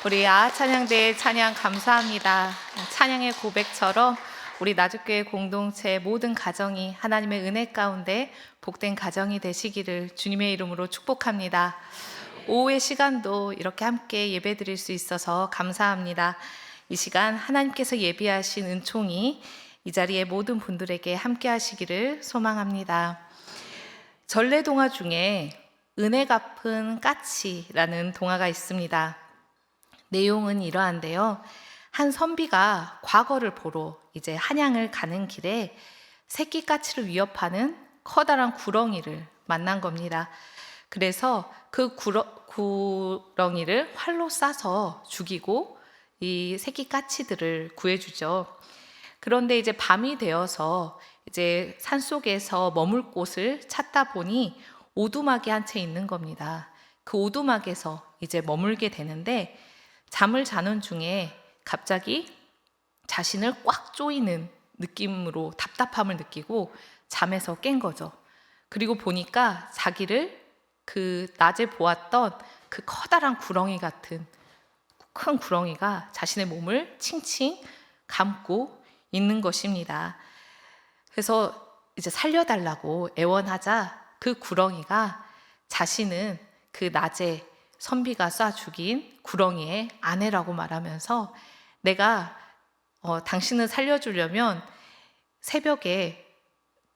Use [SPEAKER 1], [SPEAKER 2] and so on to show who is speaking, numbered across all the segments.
[SPEAKER 1] 우리 찬양대의 찬양 감사합니다. 찬양의 고백처럼 우리 나주교회 공동체 모든 가정이 하나님의 은혜 가운데 복된 가정이 되시기를 주님의 이름으로 축복합니다. 오후의 시간도 이렇게 함께 예배드릴 수 있어서 감사합니다. 이 시간 하나님께서 예비하신 은총이 이 자리에 모든 분들에게 함께 하시기를 소망합니다. 전래동화 중에 은혜 갚은 까치라는 동화가 있습니다. 내용은 이러한데요. 한 선비가 과거를 보러 이제 한양을 가는 길에 새끼 까치를 위협하는 커다란 구렁이를 만난 겁니다. 그래서 그 구렁이를 활로 쏴서 죽이고 이 새끼 까치들을 구해주죠. 그런데 이제 밤이 되어서 이제 산속에서 머물 곳을 찾다 보니 오두막이 한 채 있는 겁니다. 그 오두막에서 이제 머물게 되는데 잠을 자는 중에 갑자기 자신을 꽉 조이는 느낌으로 답답함을 느끼고 잠에서 깬 거죠. 그리고 보니까 자기를 그 낮에 보았던 그 커다란 구렁이 같은 큰 구렁이가 자신의 몸을 칭칭 감고 있는 것입니다. 그래서 이제 살려달라고 애원하자 그 구렁이가 자신은 그 낮에 선비가 쏴 죽인 구렁이의 아내라고 말하면서 내가 당신을 살려주려면 새벽에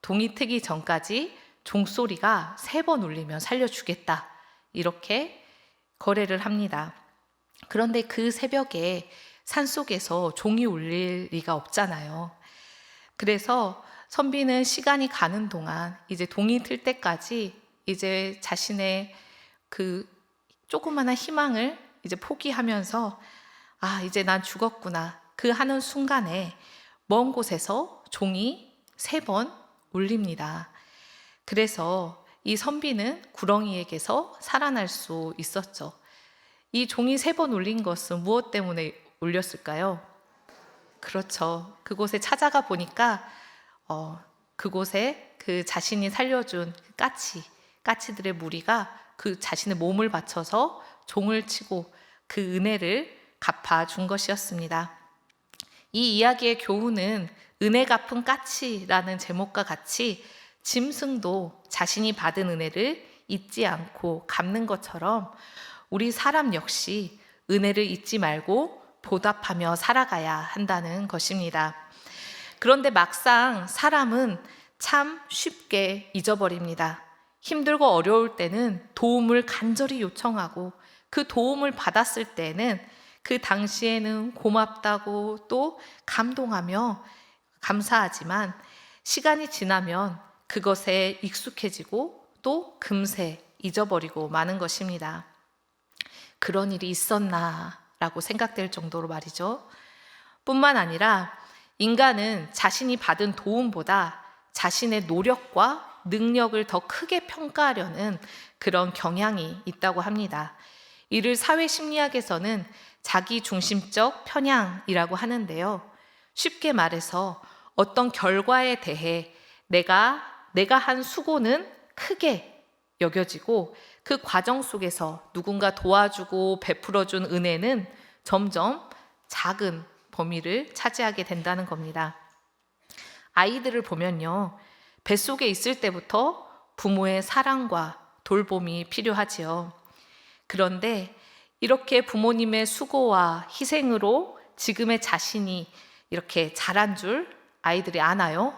[SPEAKER 1] 동이 트기 전까지 종소리가 3번 울리면 살려주겠다, 이렇게 거래를 합니다. 그런데 그 새벽에 산속에서 종이 울릴 리가 없잖아요. 그래서 선비는 시간이 가는 동안 이제 동이 틀 때까지 이제 자신의 그 조그마한 희망을 이제 포기하면서 이제 난 죽었구나, 그 하는 순간에 먼 곳에서 종이 3번 울립니다. 그래서 이 선비는 구렁이에게서 살아날 수 있었죠. 이 종이 3번 울린 것은 무엇 때문에 울렸을까요? 그렇죠. 그곳에 찾아가 보니까 그곳에 그 자신이 살려준 까치들의 무리가 그 자신의 몸을 바쳐서 종을 치고 그 은혜를 갚아준 것이었습니다. 이 이야기의 교훈은 은혜 갚은 까치라는 제목과 같이 짐승도 자신이 받은 은혜를 잊지 않고 갚는 것처럼 우리 사람 역시 은혜를 잊지 말고 보답하며 살아가야 한다는 것입니다. 그런데 막상 사람은 참 쉽게 잊어버립니다. 힘들고 어려울 때는 도움을 간절히 요청하고 그 도움을 받았을 때는 그 당시에는 고맙다고 또 감동하며 감사하지만 시간이 지나면 그것에 익숙해지고 또 금세 잊어버리고 마는 것입니다. 그런 일이 있었나 라고 생각될 정도로 말이죠. 뿐만 아니라 인간은 자신이 받은 도움보다 자신의 노력과 능력을 더 크게 평가하려는 그런 경향이 있다고 합니다. 이를 사회심리학에서는 자기중심적 편향이라고 하는데요. 쉽게 말해서 어떤 결과에 대해 내가 한 수고는 크게 여겨지고 그 과정 속에서 누군가 도와주고 베풀어준 은혜는 점점 작은 범위를 차지하게 된다는 겁니다. 아이들을 보면요, 뱃속에 있을 때부터 부모의 사랑과 돌봄이 필요하지요. 그런데 이렇게 부모님의 수고와 희생으로 지금의 자신이 이렇게 자란 줄 아이들이 아나요?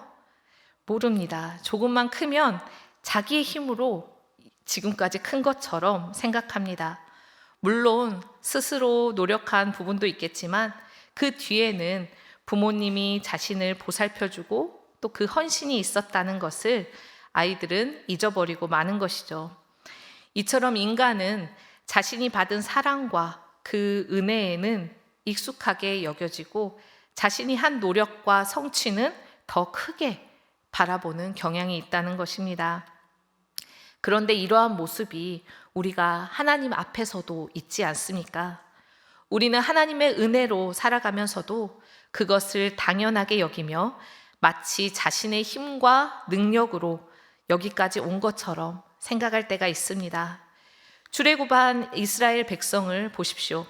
[SPEAKER 1] 모릅니다. 조금만 크면 자기의 힘으로 지금까지 큰 것처럼 생각합니다. 물론 스스로 노력한 부분도 있겠지만 그 뒤에는 부모님이 자신을 보살펴주고 또 그 헌신이 있었다는 것을 아이들은 잊어버리고 마는 것이죠. 이처럼 인간은 자신이 받은 사랑과 그 은혜에는 익숙하게 여겨지고 자신이 한 노력과 성취는 더 크게 바라보는 경향이 있다는 것입니다. 그런데 이러한 모습이 우리가 하나님 앞에서도 있지 않습니까? 우리는 하나님의 은혜로 살아가면서도 그것을 당연하게 여기며 마치 자신의 힘과 능력으로 여기까지 온 것처럼 생각할 때가 있습니다. 출애굽한 이스라엘 백성을 보십시오.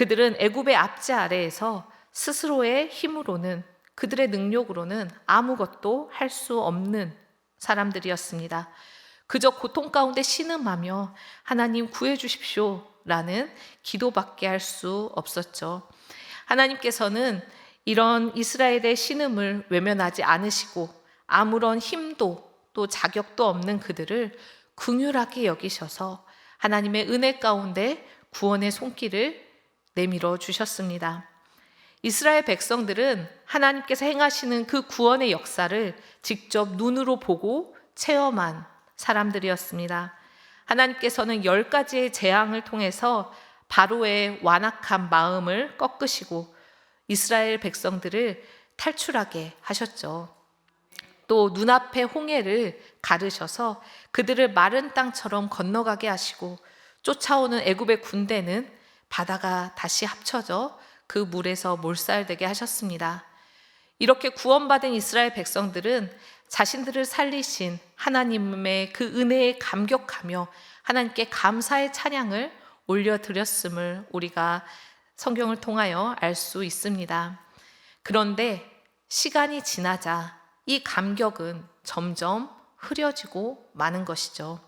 [SPEAKER 1] 그들은 애굽의 압제 아래에서 스스로의 힘으로는, 그들의 능력으로는 아무것도 할 수 없는 사람들이었습니다. 그저 고통 가운데 신음하며 하나님 구해 주십시오 라는 기도밖에 할 수 없었죠. 하나님께서는 이런 이스라엘의 신음을 외면하지 않으시고 아무런 힘도 또 자격도 없는 그들을 긍휼하게 여기셔서 하나님의 은혜 가운데 구원의 손길을 내밀어 주셨습니다. 이스라엘 백성들은 하나님께서 행하시는 그 구원의 역사를 직접 눈으로 보고 체험한 사람들이었습니다. 하나님께서는 10가지의 재앙을 통해서 바로의 완악한 마음을 꺾으시고 이스라엘 백성들을 탈출하게 하셨죠. 또 눈앞에 홍해를 가르셔서 그들을 마른 땅처럼 건너가게 하시고 쫓아오는 애굽의 군대는 바다가 다시 합쳐져 그 물에서 몰살되게 하셨습니다. 이렇게 구원받은 이스라엘 백성들은 자신들을 살리신 하나님의 그 은혜에 감격하며 하나님께 감사의 찬양을 올려드렸음을 우리가 성경을 통하여 알 수 있습니다. 그런데 시간이 지나자 이 감격은 점점 흐려지고 마는 것이죠.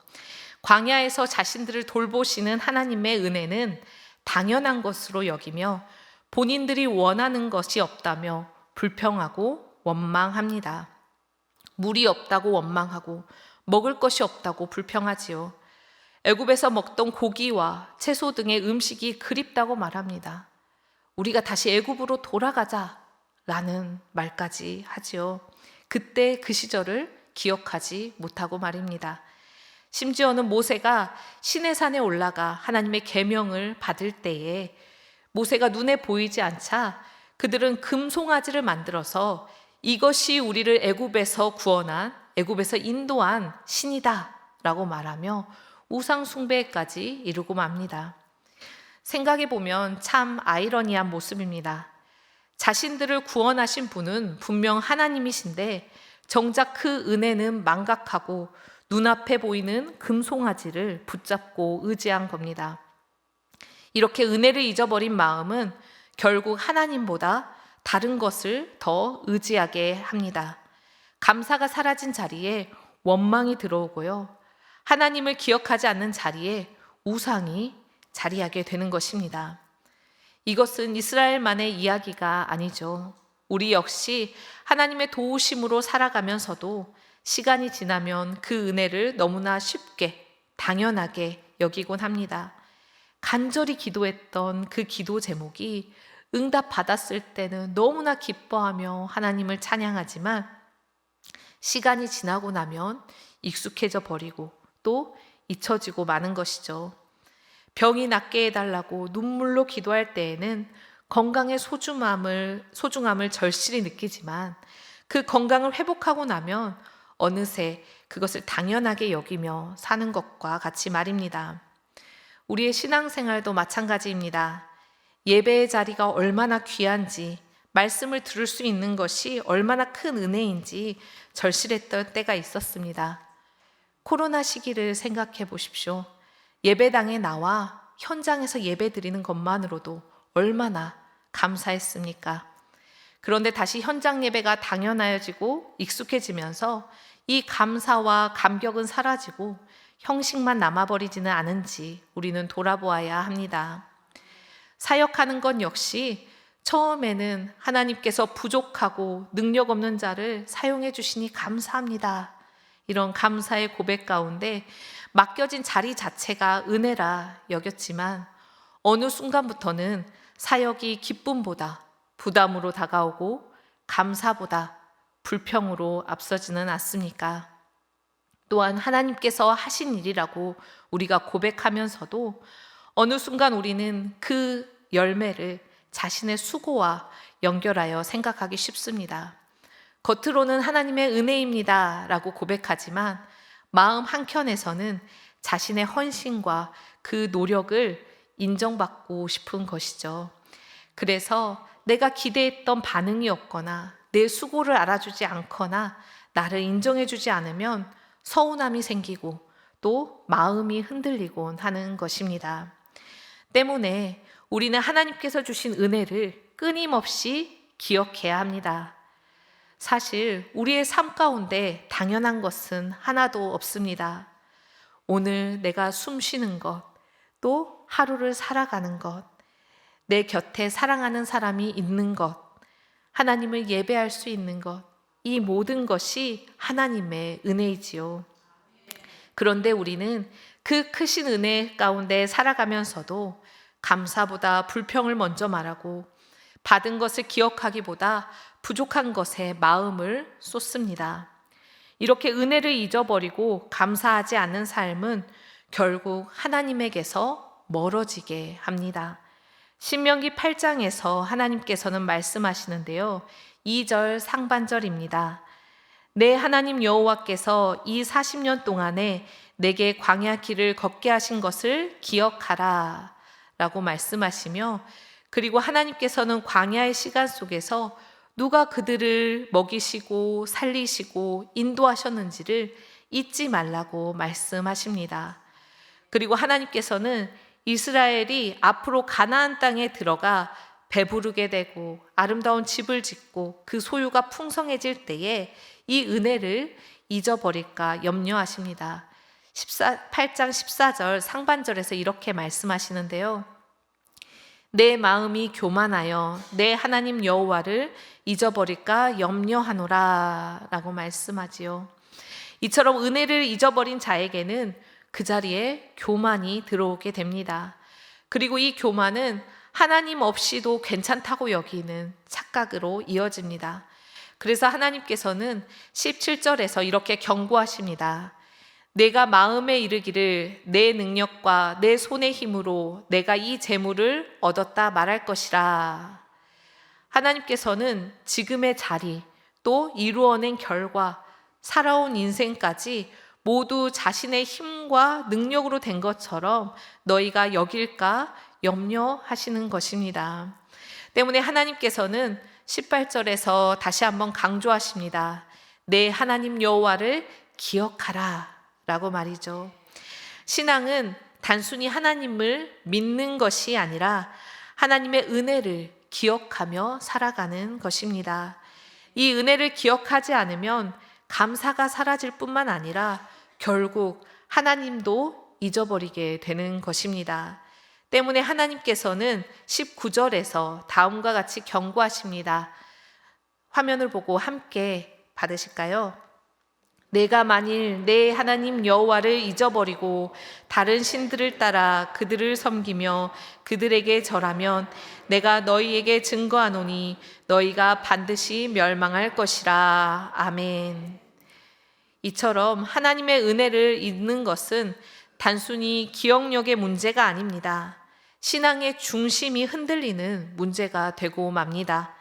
[SPEAKER 1] 광야에서 자신들을 돌보시는 하나님의 은혜는 당연한 것으로 여기며 본인들이 원하는 것이 없다며 불평하고 원망합니다. 물이 없다고 원망하고 먹을 것이 없다고 불평하지요. 애굽에서 먹던 고기와 채소 등의 음식이 그립다고 말합니다. 우리가 다시 애굽으로 돌아가자라는 말까지 하지요. 그때 그 시절을 기억하지 못하고 말입니다. 심지어는 모세가 시내산에 올라가 하나님의 계명을 받을 때에 모세가 눈에 보이지 않자 그들은 금송아지를 만들어서 이것이 우리를 애굽에서 구원한, 애굽에서 인도한 신이다 라고 말하며 우상 숭배까지 이르고 맙니다. 생각해 보면 참 아이러니한 모습입니다. 자신들을 구원하신 분은 분명 하나님이신데 정작 그 은혜는 망각하고 눈앞에 보이는 금송아지를 붙잡고 의지한 겁니다. 이렇게 은혜를 잊어버린 마음은 결국 하나님보다 다른 것을 더 의지하게 합니다. 감사가 사라진 자리에 원망이 들어오고요. 하나님을 기억하지 않는 자리에 우상이 자리하게 되는 것입니다. 이것은 이스라엘만의 이야기가 아니죠. 우리 역시 하나님의 도우심으로 살아가면서도 시간이 지나면 그 은혜를 너무나 쉽게 당연하게 여기곤 합니다. 간절히 기도했던 그 기도 제목이 응답받았을 때는 너무나 기뻐하며 하나님을 찬양하지만 시간이 지나고 나면 익숙해져 버리고 또 잊혀지고 마는 것이죠. 병이 낫게 해달라고 눈물로 기도할 때에는 건강의 소중함을 절실히 느끼지만 그 건강을 회복하고 나면 어느새 그것을 당연하게 여기며 사는 것과 같이 말입니다. 우리의 신앙생활도 마찬가지입니다. 예배의 자리가 얼마나 귀한지, 말씀을 들을 수 있는 것이 얼마나 큰 은혜인지 절실했던 때가 있었습니다. 코로나 시기를 생각해 보십시오. 예배당에 나와 현장에서 예배 드리는 것만으로도 얼마나 감사했습니까? 그런데 다시 현장 예배가 당연해지고 익숙해지면서 이 감사와 감격은 사라지고 형식만 남아버리지는 않은지 우리는 돌아보아야 합니다. 사역하는 건 역시 처음에는 하나님께서 부족하고 능력 없는 자를 사용해 주시니 감사합니다. 이런 감사의 고백 가운데 맡겨진 자리 자체가 은혜라 여겼지만 어느 순간부터는 사역이 기쁨보다 부담으로 다가오고 감사보다 불평으로 앞서지는 않습니까? 또한 하나님께서 하신 일이라고 우리가 고백하면서도 어느 순간 우리는 그 열매를 자신의 수고와 연결하여 생각하기 쉽습니다. 겉으로는 하나님의 은혜입니다 라고 고백하지만 마음 한켠에서는 자신의 헌신과 그 노력을 인정받고 싶은 것이죠. 그래서 내가 기대했던 반응이 없거나 내 수고를 알아주지 않거나 나를 인정해주지 않으면 서운함이 생기고 또 마음이 흔들리곤 하는 것입니다. 때문에 우리는 하나님께서 주신 은혜를 끊임없이 기억해야 합니다. 사실 우리의 삶 가운데 당연한 것은 하나도 없습니다. 오늘 내가 숨 쉬는 것, 또 하루를 살아가는 것, 내 곁에 사랑하는 사람이 있는 것, 하나님을 예배할 수 있는 것, 이 모든 것이 하나님의 은혜이지요. 그런데 우리는 그 크신 은혜 가운데 살아가면서도 감사보다 불평을 먼저 말하고 받은 것을 기억하기보다 부족한 것에 마음을 쏟습니다. 이렇게 은혜를 잊어버리고 감사하지 않는 삶은 결국 하나님에게서 멀어지게 합니다. 신명기 8장에서 하나님께서는 말씀하시는데요. 2절 상반절입니다. 내 하나님 여호와께서 이 40년 동안에 내게 광야 길을 걷게 하신 것을 기억하라 라고 말씀하시며, 그리고 하나님께서는 광야의 시간 속에서 누가 그들을 먹이시고 살리시고 인도하셨는지를 잊지 말라고 말씀하십니다. 그리고 하나님께서는 이스라엘이 앞으로 가나안 땅에 들어가 배부르게 되고 아름다운 집을 짓고 그 소유가 풍성해질 때에 이 은혜를 잊어버릴까 염려하십니다. 8장 14절 상반절에서 이렇게 말씀하시는데요. 내 마음이 교만하여 내 하나님 여호와를 잊어버릴까 염려하노라 라고 말씀하지요. 이처럼 은혜를 잊어버린 자에게는 그 자리에 교만이 들어오게 됩니다. 그리고 이 교만은 하나님 없이도 괜찮다고 여기는 착각으로 이어집니다. 그래서 하나님께서는 17절에서 이렇게 경고하십니다. 내가 마음에 이르기를 내 능력과 내 손의 힘으로 내가 이 재물을 얻었다 말할 것이라. 하나님께서는 지금의 자리, 또 이루어낸 결과, 살아온 인생까지 모두 자신의 힘과 능력으로 된 것처럼 너희가 여길까 염려하시는 것입니다. 때문에 하나님께서는 18절에서 다시 한번 강조하십니다. 내 하나님 여호와를 기억하라 라고 말이죠. 신앙은 단순히 하나님을 믿는 것이 아니라 하나님의 은혜를 기억하며 살아가는 것입니다. 이 은혜를 기억하지 않으면 감사가 사라질 뿐만 아니라 결국 하나님도 잊어버리게 되는 것입니다. 때문에 하나님께서는 19절에서 다음과 같이 경고하십니다. 화면을 보고 함께 받으실까요? 내가 만일 내 하나님 여호와를 잊어버리고 다른 신들을 따라 그들을 섬기며 그들에게 절하면 내가 너희에게 증거하노니 너희가 반드시 멸망할 것이라. 아멘. 이처럼 하나님의 은혜를 잊는 것은 단순히 기억력의 문제가 아닙니다. 신앙의 중심이 흔들리는 문제가 되고 맙니다.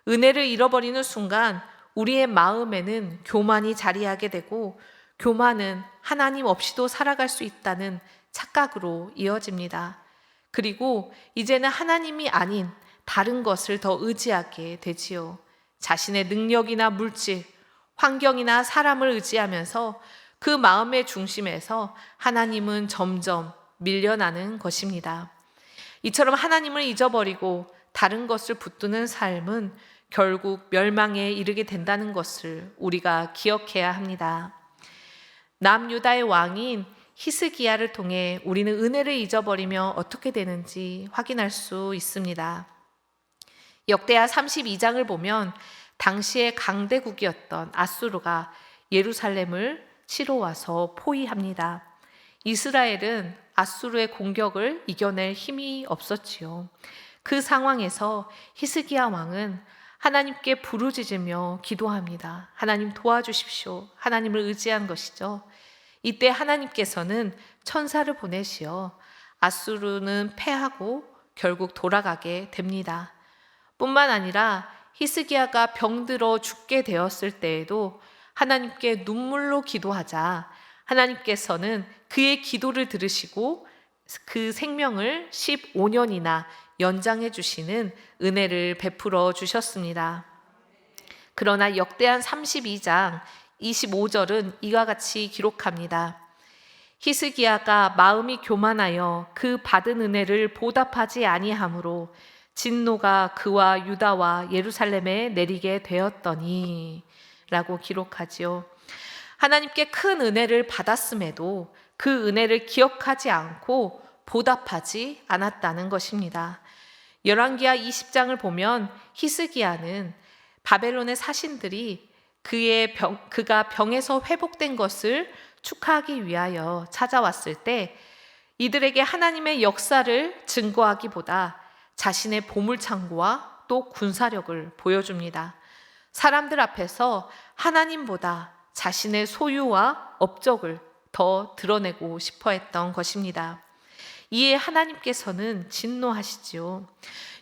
[SPEAKER 1] 은혜를 잃어버리는 순간 우리의 마음에는 교만이 자리하게 되고, 교만은 하나님 없이도 살아갈 수 있다는 착각으로 이어집니다. 그리고 이제는 하나님이 아닌 다른 것을 더 의지하게 되지요. 자신의 능력이나 물질, 환경이나 사람을 의지하면서 그 마음의 중심에서 하나님은 점점 밀려나는 것입니다. 이처럼 하나님을 잊어버리고 다른 것을 붙드는 삶은 결국 멸망에 이르게 된다는 것을 우리가 기억해야 합니다. 남유다의 왕인 히스기야를 통해 우리는 은혜를 잊어버리며 어떻게 되는지 확인할 수 있습니다. 역대하 32장을 보면 당시의 강대국이었던 아수르가 예루살렘을 치러 와서 포위합니다. 이스라엘은 아수르의 공격을 이겨낼 힘이 없었지요. 그 상황에서 히스기야 왕은 하나님께 부르짖으며 기도합니다. 하나님 도와주십시오. 하나님을 의지한 것이죠. 이때 하나님께서는 천사를 보내시어 아수르는 패하고 결국 돌아가게 됩니다. 뿐만 아니라 히스기야가 병들어 죽게 되었을 때에도 하나님께 눈물로 기도하자 하나님께서는 그의 기도를 들으시고 그 생명을 15년이나 연장해 주시는 은혜를 베풀어 주셨습니다. 그러나 역대한 32장 25절은 이와 같이 기록합니다. 히스기야가 마음이 교만하여 그 받은 은혜를 보답하지 아니하므로 진노가 그와 유다와 예루살렘에 내리게 되었더니 라고 기록하지요. 하나님께 큰 은혜를 받았음에도 그 은혜를 기억하지 않고 보답하지 않았다는 것입니다. 열왕기하 20장을 보면 히스기야는 바벨론의 사신들이 그가 병에서 회복된 것을 축하하기 위하여 찾아왔을 때 이들에게 하나님의 역사를 증거하기보다 자신의 보물창고와 또 군사력을 보여줍니다. 사람들 앞에서 하나님보다 자신의 소유와 업적을 더 드러내고 싶어 했던 것입니다. 이에 하나님께서는 진노하시지요.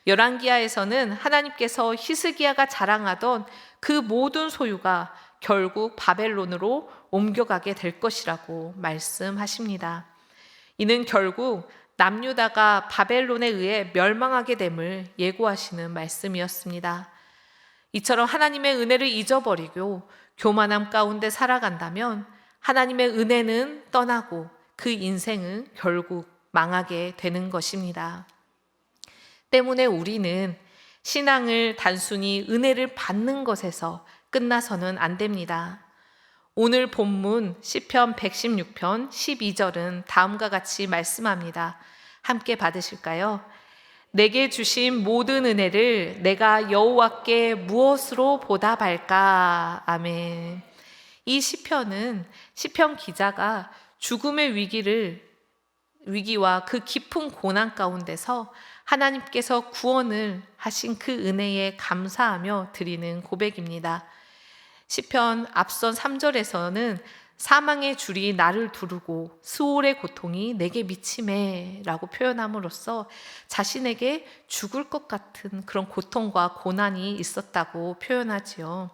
[SPEAKER 1] 열왕기하에서는 하나님께서 히스기야가 자랑하던 그 모든 소유가 결국 바벨론으로 옮겨가게 될 것이라고 말씀하십니다. 이는 결국 남유다가 바벨론에 의해 멸망하게 됨을 예고하시는 말씀이었습니다. 이처럼 하나님의 은혜를 잊어버리고 교만함 가운데 살아간다면 하나님의 은혜는 떠나고 그 인생은 결국 망하게 되는 것입니다. 때문에 우리는 신앙을 단순히 은혜를 받는 것에서 끝나서는 안 됩니다. 오늘 본문 시편 116편 12절은 다음과 같이 말씀합니다. 함께 받으실까요? 내게 주신 모든 은혜를 내가 여호와께 무엇으로 보답할까? 아멘. 이 시편은 시편 기자가 죽음의 위기와 그 깊은 고난 가운데서 하나님께서 구원을 하신 그 은혜에 감사하며 드리는 고백입니다. 시편 앞선 3절에서는 사망의 줄이 나를 두르고 스올의 고통이 내게 미치매 라고 표현함으로써 자신에게 죽을 것 같은 그런 고통과 고난이 있었다고 표현하지요.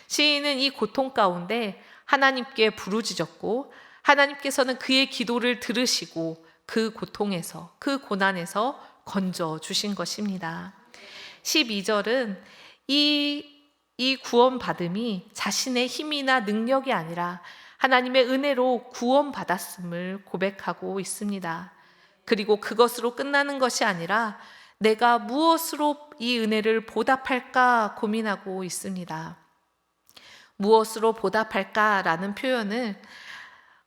[SPEAKER 1] 시인은 이 고통 가운데 하나님께 부르짖었고 하나님께서는 그의 기도를 들으시고 그 고통에서 그 고난에서 건져 주신 것입니다. 12절은 이 구원받음이 자신의 힘이나 능력이 아니라 하나님의 은혜로 구원받았음을 고백하고 있습니다. 그리고 그것으로 끝나는 것이 아니라 내가 무엇으로 이 은혜를 보답할까 고민하고 있습니다. 무엇으로 보답할까라는 표현을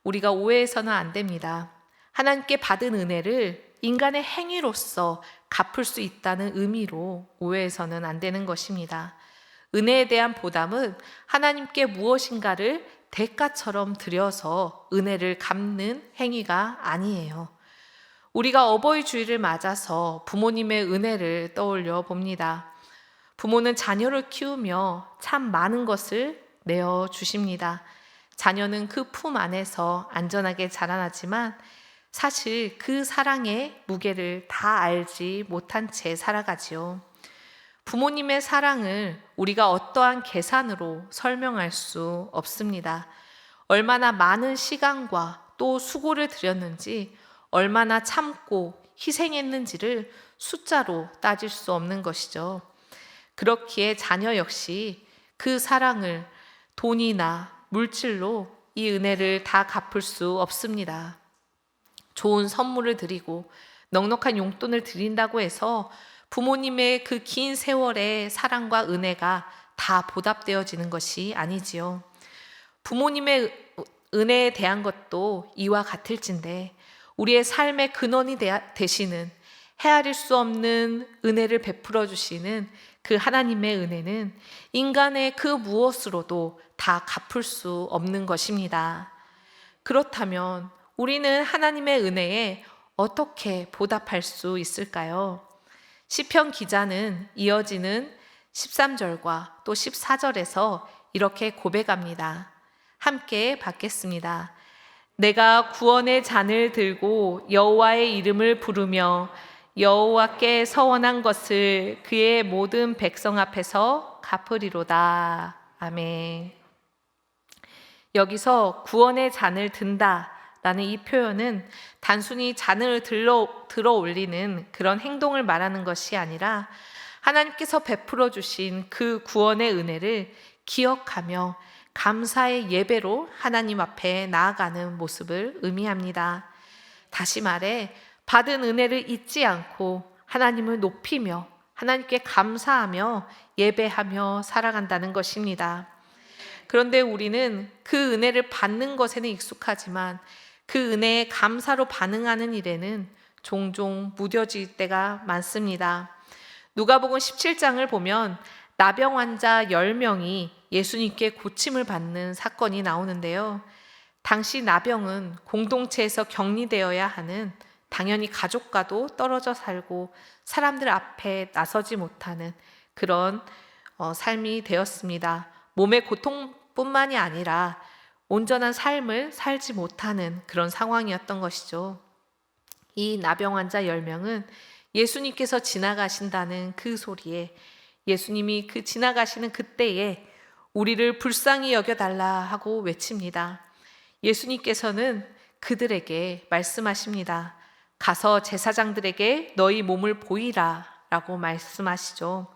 [SPEAKER 1] 우리가 오해해서는 안 됩니다. 하나님께 받은 은혜를 인간의 행위로서 갚을 수 있다는 의미로 오해해서는 안 되는 것입니다. 은혜에 대한 보답은 하나님께 무엇인가를 대가처럼 드려서 은혜를 갚는 행위가 아니에요. 우리가 어버이 주일을 맞아서 부모님의 은혜를 떠올려 봅니다. 부모는 자녀를 키우며 참 많은 것을 내어 주십니다. 자녀는 그 품 안에서 안전하게 자라나지만 사실 그 사랑의 무게를 다 알지 못한 채 살아가지요. 부모님의 사랑을 우리가 어떠한 계산으로 설명할 수 없습니다. 얼마나 많은 시간과 또 수고를 들였는지, 얼마나 참고 희생했는지를 숫자로 따질 수 없는 것이죠. 그렇기에 자녀 역시 그 사랑을 돈이나 물질로 이 은혜를 다 갚을 수 없습니다. 좋은 선물을 드리고 넉넉한 용돈을 드린다고 해서 부모님의 그 긴 세월의 사랑과 은혜가 다 보답되어지는 것이 아니지요. 부모님의 은혜에 대한 것도 이와 같을진데 우리의 삶의 근원이 되시는 헤아릴 수 없는 은혜를 베풀어 주시는 그 하나님의 은혜는 인간의 그 무엇으로도 다 갚을 수 없는 것입니다. 그렇다면 우리는 하나님의 은혜에 어떻게 보답할 수 있을까요? 시편 기자는 이어지는 13절과 또 14절에서 이렇게 고백합니다. 함께 받겠습니다. 내가 구원의 잔을 들고 여호와의 이름을 부르며 여호와께 서원한 것을 그의 모든 백성 앞에서 갚으리로다. 아멘. 여기서 구원의 잔을 든다 라는 이 표현은 단순히 잔을 들어 올리는 그런 행동을 말하는 것이 아니라 하나님께서 베풀어 주신 그 구원의 은혜를 기억하며 감사의 예배로 하나님 앞에 나아가는 모습을 의미합니다. 다시 말해 받은 은혜를 잊지 않고 하나님을 높이며 하나님께 감사하며 예배하며 살아간다는 것입니다. 그런데 우리는 그 은혜를 받는 것에는 익숙하지만 그 은혜에 감사로 반응하는 일에는 종종 무뎌질 때가 많습니다. 누가복음 17장을 보면 나병 환자 10명이 예수님께 고침을 받는 사건이 나오는데요. 당시 나병은 공동체에서 격리되어야 하는, 당연히 가족과도 떨어져 살고 사람들 앞에 나서지 못하는 그런 삶이 되었습니다. 몸의 고통뿐만이 아니라 온전한 삶을 살지 못하는 그런 상황이었던 것이죠. 이 나병 환자 10명은 예수님께서 지나가신다는 그 소리에, 예수님이 그 지나가시는 그때에 우리를 불쌍히 여겨달라 하고 외칩니다. 예수님께서는 그들에게 말씀하십니다. 가서 제사장들에게 너희 몸을 보이라 라고 말씀하시죠.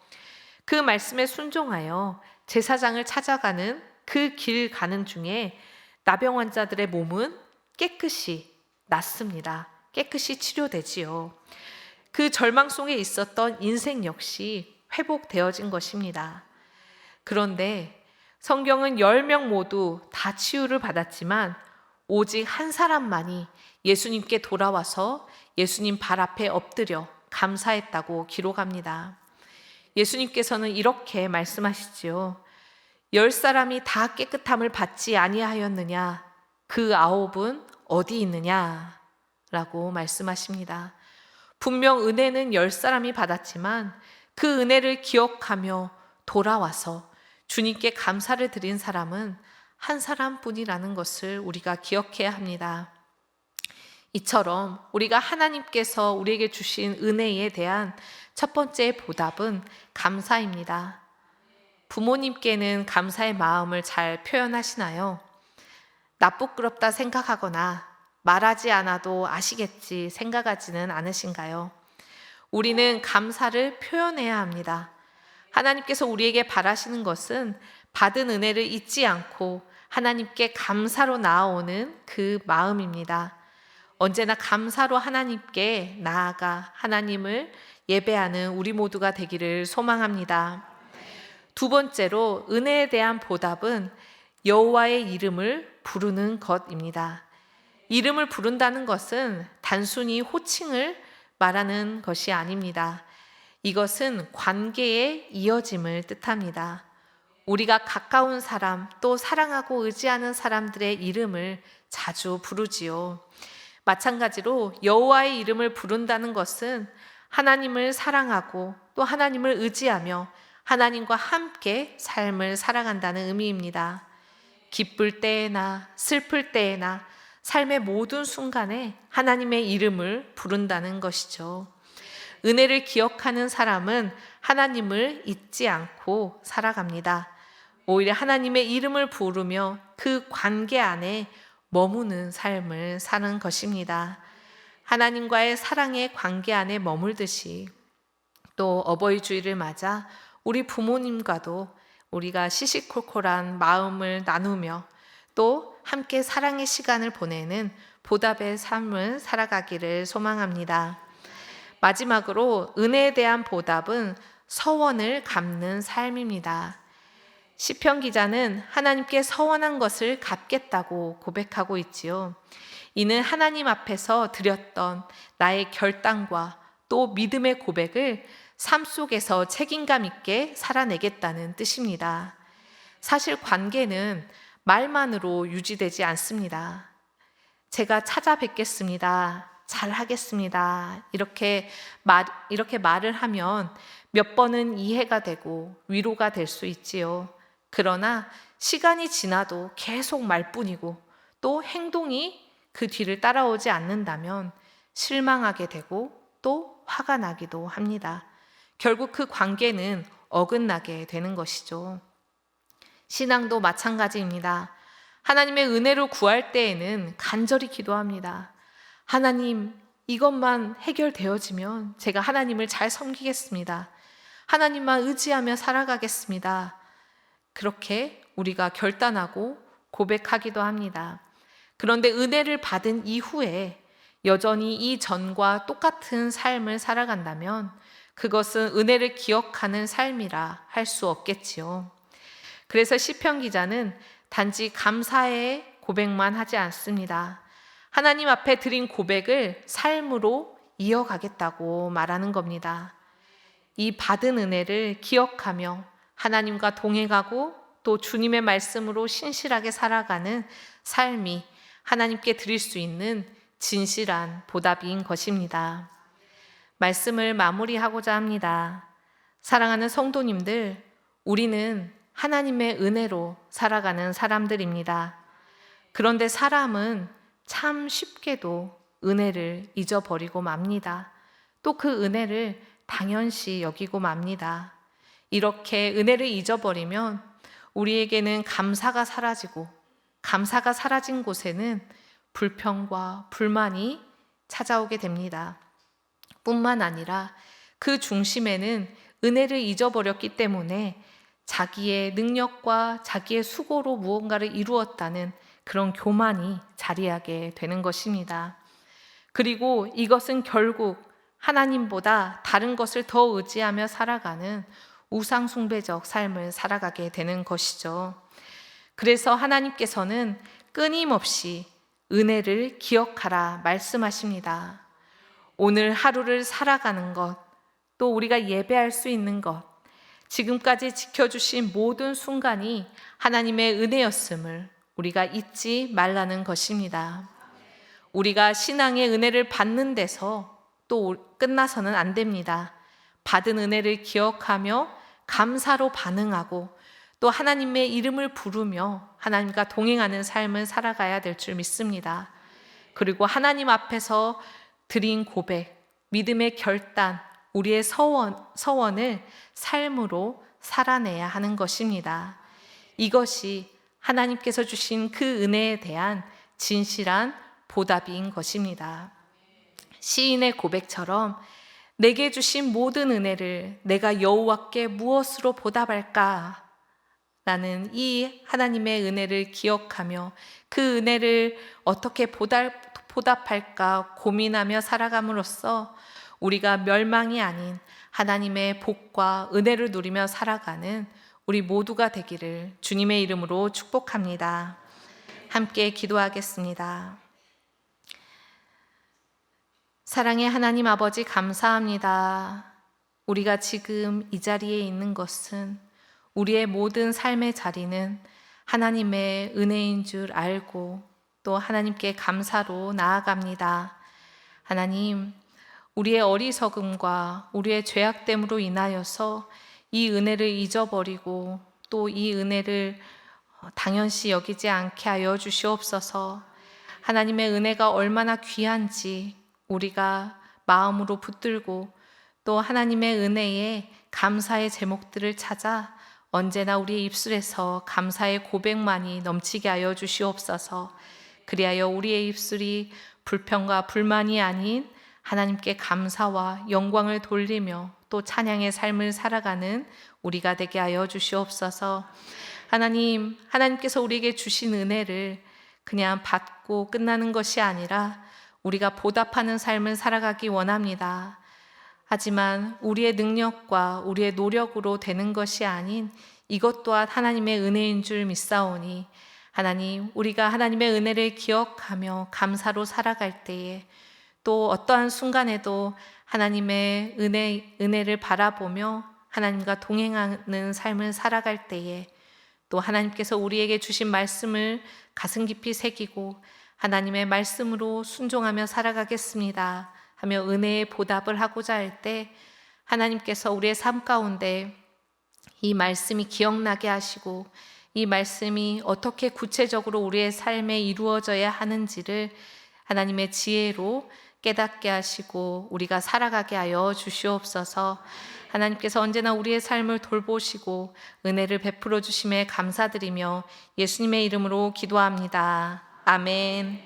[SPEAKER 1] 그 말씀에 순종하여 제사장을 찾아가는 그 길 가는 중에 나병 환자들의 몸은 깨끗이 낫습니다. 깨끗이 치료되지요. 그 절망 속에 있었던 인생 역시 회복되어진 것입니다. 그런데 성경은 10명 모두 다 치유를 받았지만 오직 한 사람만이 예수님께 돌아와서 예수님 발 앞에 엎드려 감사했다고 기록합니다. 예수님께서는 이렇게 말씀하시지요. 10사람이 다 깨끗함을 받지 아니하였느냐? 그 9은 어디 있느냐? 라고 말씀하십니다. 분명 은혜는 10사람이 받았지만 그 은혜를 기억하며 돌아와서 주님께 감사를 드린 사람은 한 사람뿐이라는 것을 우리가 기억해야 합니다. 이처럼 우리가 하나님께서 우리에게 주신 은혜에 대한 첫 번째 보답은 감사입니다. 부모님께는 감사의 마음을 잘 표현하시나요? 나 부끄럽다 생각하거나 말하지 않아도 아시겠지 생각하지는 않으신가요? 우리는 감사를 표현해야 합니다. 하나님께서 우리에게 바라시는 것은 받은 은혜를 잊지 않고 하나님께 감사로 나아오는 그 마음입니다. 언제나 감사로 하나님께 나아가 하나님을 예배하는 우리 모두가 되기를 소망합니다. 두 번째로 은혜에 대한 보답은 여호와의 이름을 부르는 것입니다. 이름을 부른다는 것은 단순히 호칭을 말하는 것이 아닙니다. 이것은 관계의 이어짐을 뜻합니다. 우리가 가까운 사람, 또 사랑하고 의지하는 사람들의 이름을 자주 부르지요. 마찬가지로 여호와의 이름을 부른다는 것은 하나님을 사랑하고 또 하나님을 의지하며 하나님과 함께 삶을 살아간다는 의미입니다. 기쁠 때에나 슬플 때에나 삶의 모든 순간에 하나님의 이름을 부른다는 것이죠. 은혜를 기억하는 사람은 하나님을 잊지 않고 살아갑니다. 오히려 하나님의 이름을 부르며 그 관계 안에 머무는 삶을 사는 것입니다. 하나님과의 사랑의 관계 안에 머물듯이 또 어버이 주일을 맞아 우리 부모님과도 우리가 시시콜콜한 마음을 나누며 또 함께 사랑의 시간을 보내는 보답의 삶을 살아가기를 소망합니다. 마지막으로 은혜에 대한 보답은 서원을 갚는 삶입니다. 시편 기자는 하나님께 서원한 것을 갚겠다고 고백하고 있지요. 이는 하나님 앞에서 드렸던 나의 결단과 또 믿음의 고백을 삶 속에서 책임감 있게 살아내겠다는 뜻입니다. 사실 관계는 말만으로 유지되지 않습니다. 제가 찾아뵙겠습니다. 잘 하겠습니다. 이렇게 말을 하면 몇 번은 이해가 되고 위로가 될 수 있지요. 그러나 시간이 지나도 계속 말뿐이고 또 행동이 그 뒤를 따라오지 않는다면 실망하게 되고 또 화가 나기도 합니다. 결국 그 관계는 어긋나게 되는 것이죠. 신앙도 마찬가지입니다. 하나님의 은혜로 구할 때에는 간절히 기도합니다. 하나님, 이것만 해결되어지면 제가 하나님을 잘 섬기겠습니다. 하나님만 의지하며 살아가겠습니다. 그렇게 우리가 결단하고 고백하기도 합니다. 그런데 은혜를 받은 이후에 여전히 이전과 똑같은 삶을 살아간다면 그것은 은혜를 기억하는 삶이라 할 수 없겠지요. 그래서 시편 기자는 단지 감사의 고백만 하지 않습니다. 하나님 앞에 드린 고백을 삶으로 이어가겠다고 말하는 겁니다. 이 받은 은혜를 기억하며 하나님과 동행하고 또 주님의 말씀으로 신실하게 살아가는 삶이 하나님께 드릴 수 있는 진실한 보답인 것입니다. 말씀을 마무리하고자 합니다. 사랑하는 성도님들, 우리는 하나님의 은혜로 살아가는 사람들입니다. 그런데 사람은 참 쉽게도 은혜를 잊어버리고 맙니다. 또 그 은혜를 당연시 여기고 맙니다. 이렇게 은혜를 잊어버리면 우리에게는 감사가 사라지고, 감사가 사라진 곳에는 불평과 불만이 찾아오게 됩니다. 뿐만 아니라 그 중심에는 은혜를 잊어버렸기 때문에 자기의 능력과 자기의 수고로 무언가를 이루었다는 그런 교만이 자리하게 되는 것입니다. 그리고 이것은 결국 하나님보다 다른 것을 더 의지하며 살아가는 우상숭배적 삶을 살아가게 되는 것이죠. 그래서 하나님께서는 끊임없이 은혜를 기억하라 말씀하십니다. 오늘 하루를 살아가는 것, 또 우리가 예배할 수 있는 것, 지금까지 지켜주신 모든 순간이 하나님의 은혜였음을 우리가 잊지 말라는 것입니다. 우리가 신앙의 은혜를 받는 데서 또 끝나서는 안 됩니다. 받은 은혜를 기억하며 감사로 반응하고 또 하나님의 이름을 부르며 하나님과 동행하는 삶을 살아가야 될 줄 믿습니다. 그리고 하나님 앞에서 드린 고백, 믿음의 결단, 우리의 서원을 삶으로 살아내야 하는 것입니다. 이것이 하나님께서 주신 그 은혜에 대한 진실한 보답인 것입니다. 시인의 고백처럼 내게 주신 모든 은혜를 내가 여호와께 무엇으로 보답할까? 라는 이 하나님의 은혜를 기억하며 그 은혜를 어떻게 보답할까 고민하며 살아감으로써 우리가 멸망이 아닌 하나님의 복과 은혜를 누리며 살아가는 우리 모두가 되기를 주님의 이름으로 축복합니다. 함께 기도하겠습니다. 사랑의 하나님 아버지, 감사합니다. 우리가 지금 이 자리에 있는 것은 우리의 모든 삶의 자리는 하나님의 은혜인 줄 알고 또 하나님께 감사로 나아갑니다. 하나님, 우리의 어리석음과 우리의 죄악됨으로 인하여서 이 은혜를 잊어버리고 또 이 은혜를 당연시 여기지 않게 하여 주시옵소서. 하나님의 은혜가 얼마나 귀한지 우리가 마음으로 붙들고 또 하나님의 은혜에 감사의 제목들을 찾아 언제나 우리의 입술에서 감사의 고백만이 넘치게 하여 주시옵소서. 그리하여 우리의 입술이 불평과 불만이 아닌 하나님께 감사와 영광을 돌리며 또 찬양의 삶을 살아가는 우리가 되게 하여 주시옵소서. 하나님, 하나님께서 우리에게 주신 은혜를 그냥 받고 끝나는 것이 아니라 우리가 보답하는 삶을 살아가기 원합니다. 하지만 우리의 능력과 우리의 노력으로 되는 것이 아닌 이것 또한 하나님의 은혜인 줄 믿사오니 하나님, 우리가 하나님의 은혜를 기억하며 감사로 살아갈 때에 또 어떠한 순간에도 하나님의 은혜를 바라보며 하나님과 동행하는 삶을 살아갈 때에 또 하나님께서 우리에게 주신 말씀을 가슴 깊이 새기고 하나님의 말씀으로 순종하며 살아가겠습니다 하며 은혜의 보답을 하고자 할 때 하나님께서 우리의 삶 가운데 이 말씀이 기억나게 하시고 이 말씀이 어떻게 구체적으로 우리의 삶에 이루어져야 하는지를 하나님의 지혜로 깨닫게 하시고 우리가 살아가게 하여 주시옵소서. 하나님께서 언제나 우리의 삶을 돌보시고 은혜를 베풀어 주심에 감사드리며 예수님의 이름으로 기도합니다. 아멘.